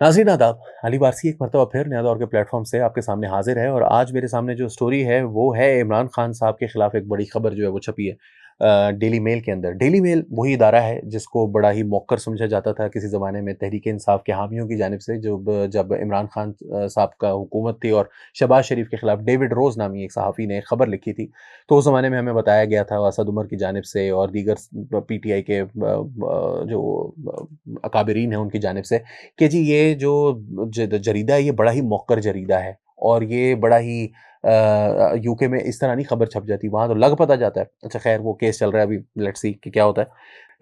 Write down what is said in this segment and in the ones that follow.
नाज़रीन आदाब, अली वारसी एक मरतबा फिर नया दौर के प्लेटफॉर्म से आपके सामने हाजिर है और आज मेरे सामने जो स्टोरी है वो है इमरान खान साहब के खिलाफ एक बड़ी खबर जो है वो छपी है डेली मेल के अंदर। डेली मेल वही इदारा है जिसको बड़ा ही मौक्कर समझा जाता था किसी ज़माने में तहरीक इंसाफ के हामियों की जानिब से, जब इमरान खान साहब का हुकूमत थी और शहबाज शरीफ के खिलाफ डेविड रोज़ नामी एक सहाफ़ी ने खबर लिखी थी। तो उस ज़माने में हमें बताया गया था असद उमर की जानिब से और दीगर पीटीआई के जो अकाबरीन हैं उनकी जानिब से कि जी ये जो जरीदा है ये बड़ा ही मौक्कर जरीदा है और ये बड़ा ही यूके में इस तरह नहीं खबर छप जाती, वहाँ तो लग पता जाता है। अच्छा खैर वो केस चल रहा है अभी, लेट्स सी कि क्या होता है।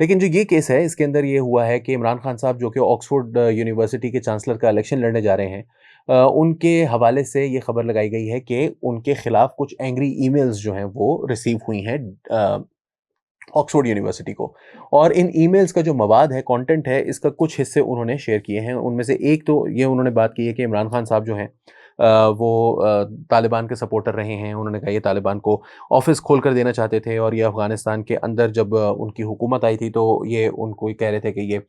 लेकिन जो ये केस है इसके अंदर ये हुआ है कि इमरान खान साहब जो कि ऑक्सफोर्ड यूनिवर्सिटी के चांसलर का इलेक्शन लड़ने जा रहे हैं, उनके हवाले से ये खबर लगाई गई है कि उनके खिलाफ कुछ एंग्री ईमेल्स जो हैं वो रिसीव हुई हैं ऑक्सफोर्ड यूनिवर्सिटी को। और इन ईमेल्स का जो मवाद है, कंटेंट है, इसका कुछ हिस्से उन्होंने शेयर किए हैं। उनमें से एक तो ये उन्होंने बात की है कि इमरान खान साहब जो हैं तालिबान के सपोर्टर रहे हैं। उन्होंने कहा ये तालिबान को ऑफ़िस खोल कर देना चाहते थे और ये अफ़गानिस्तान के अंदर जब उनकी हुकूमत आई थी तो ये उनको ये कह रहे थे कि ये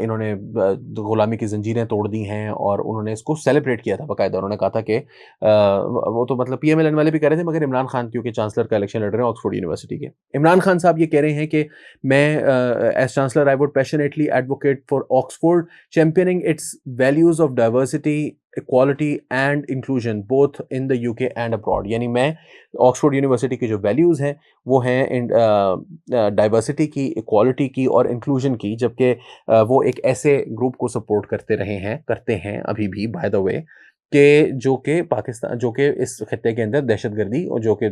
इन्होंने ग़ुलामी की ज़ंजीरें तोड़ दी हैं और उन्होंने इसको सेलिब्रेट किया था बाकायदा। उन्होंने कहा था कि वो तो मतलब पीएमएलएन वाले भी कह रहे थे मगर इमरान खान क्योंकि चांसलर का इलेक्शन लड़ रहे हैं ऑक्सफोर्ड यूनिवर्सिटी के। इमरान खान साहब ये कह रहे हैं कि मैं as chancellor I would passionately advocate for Oxford championing its values of diversity, equality and inclusion both in the UK and abroad. यानी मैं ऑक्सफोर्ड यूनिवर्सिटी की जो वैल्यूज़ हैं वो हैं डाइवर्सिटी की, इक्वालिटी की और इंक्लूजन की, जबकि वो एक ऐसे ग्रुप को सपोर्ट करते हैं अभी भी बाय द वे कि जो कि इस खित्ते के अंदर दहशतगर्दी और जो कि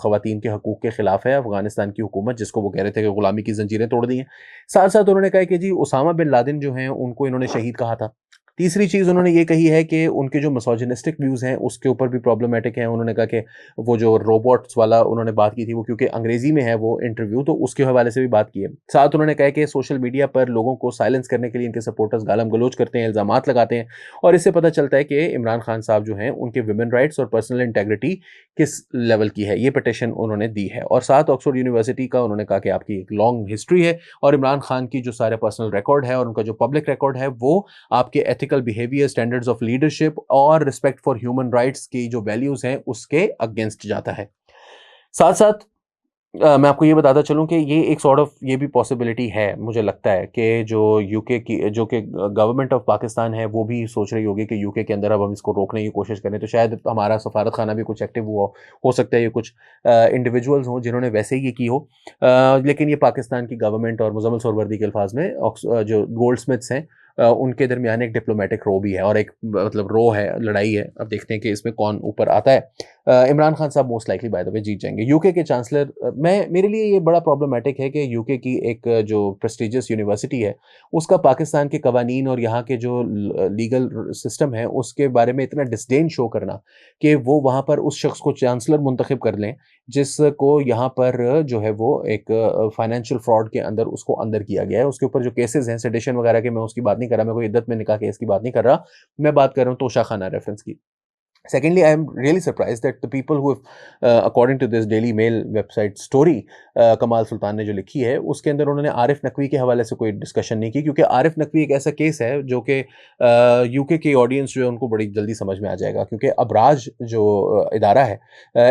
ख़वातीन के हकूक़ के ख़िलाफ़ है। अफ़गानिस्तान की हुकूमत जिसको वो कह रहे थे कि ग़ुलामी की ज़ंजीरें तोड़ दी हैं। साथ-साथ उन्होंने कहा कि जी उसामा बिन लादेन जो हैं उनको इन्होंने शहीद कहा था। तीसरी चीज़ उन्होंने ये कही है कि उनके जो मिसोजिनिस्टिक व्यूज़ हैं उसके ऊपर भी प्रॉब्लमैटिक हैं। उन्होंने कहा कि वो जो रोबोट्स वाला उन्होंने बात की थी वो क्योंकि अंग्रेज़ी में है वो इंटरव्यू, तो उसके हवाले से भी बात की है। साथ उन्होंने कहा कि सोशल मीडिया पर लोगों को साइलेंस करने के लिए इनके सपोर्टर्स गालम-गलोच करते हैं, इल्ज़ामात लगाते हैं और इससे पता चलता है कि इमरान खान साहब जो हैं उनके वुमेन राइट्स और पर्सनल इंटेग्रिटी किस लेवल की है। ये पिटीशन उन्होंने दी है और साथ ऑक्सफोर्ड यूनिवर्सिटी का उन्होंने कहा कि आपकी एक लॉन्ग हिस्ट्री है और इमरान खान की जो सारे पर्सनल रिकॉर्ड है और उनका जो पब्लिक रिकॉर्ड है वो आपके ethical behaviour, standards of leadership और रिस्पेक्ट फॉर ह्यूमन राइट्स की जो वैल्यूज़ हैं उसके अगेंस्ट जाता है। साथ-साथ मैं आपको ये बताता चलूँ कि ये एक सॉर्ट ऑफ ये भी पॉसिबिलिटी है, मुझे लगता है कि जो यूके की जो कि गवर्नमेंट ऑफ पाकिस्तान है वो भी सोच रही होगी कि यूके के अंदर अब हम इसको रोकने की कोशिश करें, तो शायद हमारा सफारत खाना भी कुछ एक्टिव हुआ हो सकता है। ये कुछ इंडिविजुअल्स हों जिन्होंने वैसे ही ये की हो। लेकिन ये पाकिस्तान की गवर्नमेंट और मुज़म्मिल सोहरावर्दी के अल्फाज में जो गोल्डस्मिथ्स हैं उनके दरमियान एक डिप्लोमेटिक रो भी है और एक मतलब रो है, लड़ाई है। अब देखते हैं कि इसमें कौन ऊपर आता है। इमरान खान साहब most likely by the way जीत जाएंगे। यूके के चांसलर मैं मेरे लिए ये बड़ा प्रॉब्लमैटिक है कि यूके की एक जो प्रेस्टिजियस यूनिवर्सिटी है उसका पाकिस्तान के कवानीन और यहाँ के जो लीगल सिस्टम है उसके बारे में इतना डिस्डेन शो करना कि वो वहाँ पर उस शख्स को चांसलर मुंतखब कर लें जिसको यहाँ पर जो है वो एक फाइनेंशियल फ्रॉड के अंदर उसको अंदर किया गया है। उसके ऊपर जो केसेस हैं सेडिशन वगैरह के, मैं उसकी बात नहीं कर रहा, मैं कोई इद्दत में निकाह केस की बात नहीं कर रहा, मैं बात कर रहा हूँ तोशा खाना रेफरेंस की। Secondly, I am really surprised that the people who have, according to this Daily Mail website story, कमाल सुल्तान ने जो लिखी है, उसके अंदर उन्होंने आरिफ नकवी के हवाले से कोई डिस्कशन नहीं की क्योंकि आरिफ नकवी एक ऐसा केस है जो कि यूके की ऑडियंस जो है उनको बड़ी जल्दी समझ में आ जाएगा क्योंकि अबराज जो इदारा है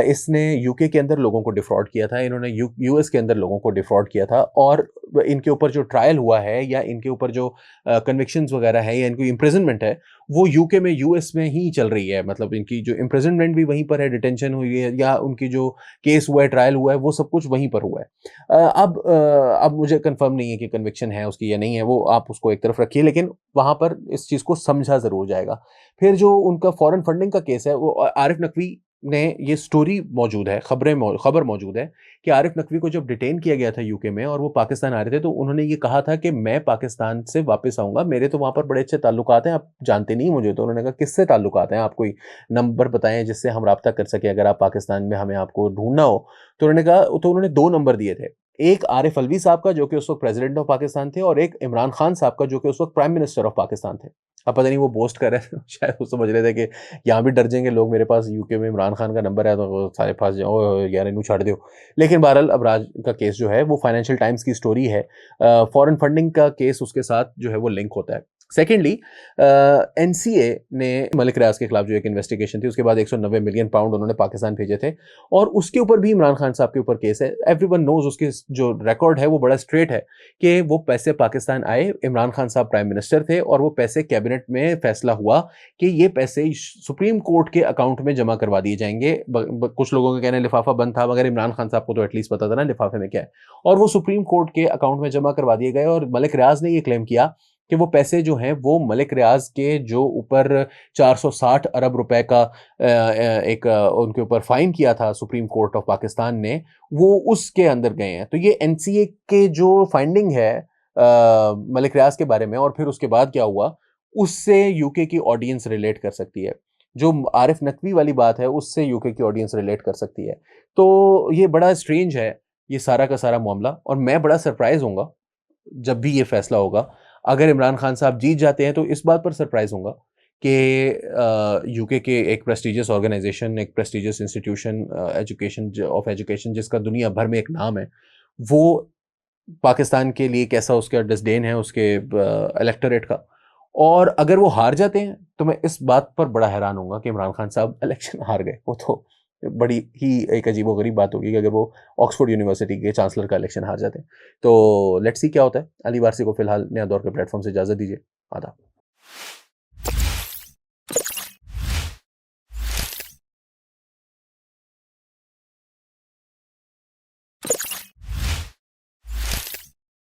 इसने यूके के अंदर लोगों को डिफ्रॉड किया था, इन्होंने यूएस के अंदर लोगों को डिफ्रॉड किया था और इनके ऊपर जो ट्रायल हुआ है या इनके ऊपर जो कन्विक्शंस वगैरह है या इनकी इम्प्रिजनमेंट है वो यूके में यूएस में ही चल रही है। मतलब इनकी जो इम्प्रिजनमेंट भी वहीं पर है, डिटेंशन हुई है या उनकी जो केस हुआ है, ट्रायल हुआ है, वो सब कुछ वहीं पर हुआ है। अब मुझे कंफर्म नहीं है कि कन्विक्शन है उसकी या नहीं है, वो आप उसको एक तरफ रखिए, लेकिन वहाँ पर इस चीज़ को समझा ज़रूर जाएगा। फिर जो उनका फॉरेन फंडिंग का केस है वो आरिफ नकवी ने ये स्टोरी मौजूद है, खबर मौजूद है कि आरिफ नकवी को जब डिटेन किया गया था यूके में और वो पाकिस्तान आ रहे थे तो उन्होंने ये कहा था कि मैं पाकिस्तान से वापस आऊँगा, मेरे तो वहाँ पर बड़े अच्छे ताल्लुकात हैं, आप जानते नहीं मुझे। तो उन्होंने कहा किससे ताल्लुकात हैं, आप कोई नंबर बताएँ जिससे हम राब्ता कर सकें अगर आप पाकिस्तान में हमें आपको ढूँढना हो। तो उन्होंने 2 नंबर दिए थे। एक आरिफ अलवी साहब का जो कि उस वक़्त प्रेज़िडेंट ऑफ पाकिस्तान थे और एक इमरान खान साहब का जो कि उस वक़्त प्राइम मिनिस्टर ऑफ पाकिस्तान थे। अब पता नहीं वो बोस्ट कर रहे थे शायद वो समझ रहे थे कि यहाँ भी डर जाएँगे लोग, मेरे पास यूके में इमरान खान का नंबर है तो वो सारे फँस जाओ यार इन्हू छाड़ दो। लेकिन बहरहाल अबराज का केस जो है वो फाइनेंशियल टाइम्स की स्टोरी है। फॉरेन फंडिंग का केस उसके साथ जो है वो लिंक होता है। सेकेंडली, एनसीए ने मलिक रियाज के खिलाफ जो एक इन्वेस्टिगेशन थी उसके बाद 190 मिलियन पाउंड उन्होंने पाकिस्तान भेजे थे और उसके ऊपर भी इमरान खान साहब के ऊपर केस है। एवरीवन नोज उसके जो रिकॉर्ड है वो बड़ा स्ट्रेट है कि वो पैसे पाकिस्तान आए, इमरान खान साहब प्राइम मिनिस्टर थे और वो पैसे कैबिनेट में फैसला हुआ कि ये पैसे सुप्रीम कोर्ट के अकाउंट में जमा करवा दिए जाएंगे। कुछ लोगों का कहना है लिफाफा बंद था, मगर इमरान खान साहब को तो एटलीस्ट पता था ना लिफाफे में क्या है, और वो सुप्रीम कोर्ट के अकाउंट में जमा करवा दिए गए। और मलिक रियाज ने ये क्लेम किया कि वो पैसे जो हैं वो मलिक रियाज के जो ऊपर 460 अरब रुपए का एक उनके ऊपर फाइन किया था सुप्रीम कोर्ट ऑफ पाकिस्तान ने, वो उसके अंदर गए हैं। तो ये एनसीए के जो फाइंडिंग है मलिक रियाज के बारे में और फिर उसके बाद क्या हुआ उससे यूके की ऑडियंस रिलेट कर सकती है। जो आरिफ नकवी वाली बात है उससे यूके की ऑडियंस रिलेट कर सकती है। तो ये बड़ा स्ट्रेंज है ये सारा का सारा मामला, और मैं बड़ा सरप्राइज होऊंगा जब भी ये फैसला होगा। अगर इमरान खान साहब जीत जाते हैं तो इस बात पर सरप्राइज होऊंगा कि यूके के एक प्रेस्टिजियस ऑर्गेनाइजेशन, एक prestigious institution education of education जिसका दुनिया भर में एक नाम है, वो पाकिस्तान के लिए कैसा उसका डिसडेन है उसके इलेक्टोरेट का। और अगर वो हार जाते हैं तो मैं इस बात पर बड़ा हैरान होऊंगा कि इमरान खान साहब इलेक्शन हार गए। वो तो बड़ी ही एक अजीबोगरीब बात होगी कि अगर वो ऑक्सफोर्ड यूनिवर्सिटी के चांसलर का इलेक्शन हार जाते हैं। तो लेट्स सी क्या होता है। अली वारसी को फिलहाल नया दौर के प्लेटफॉर्म से इजाजत दीजिए। आदाब।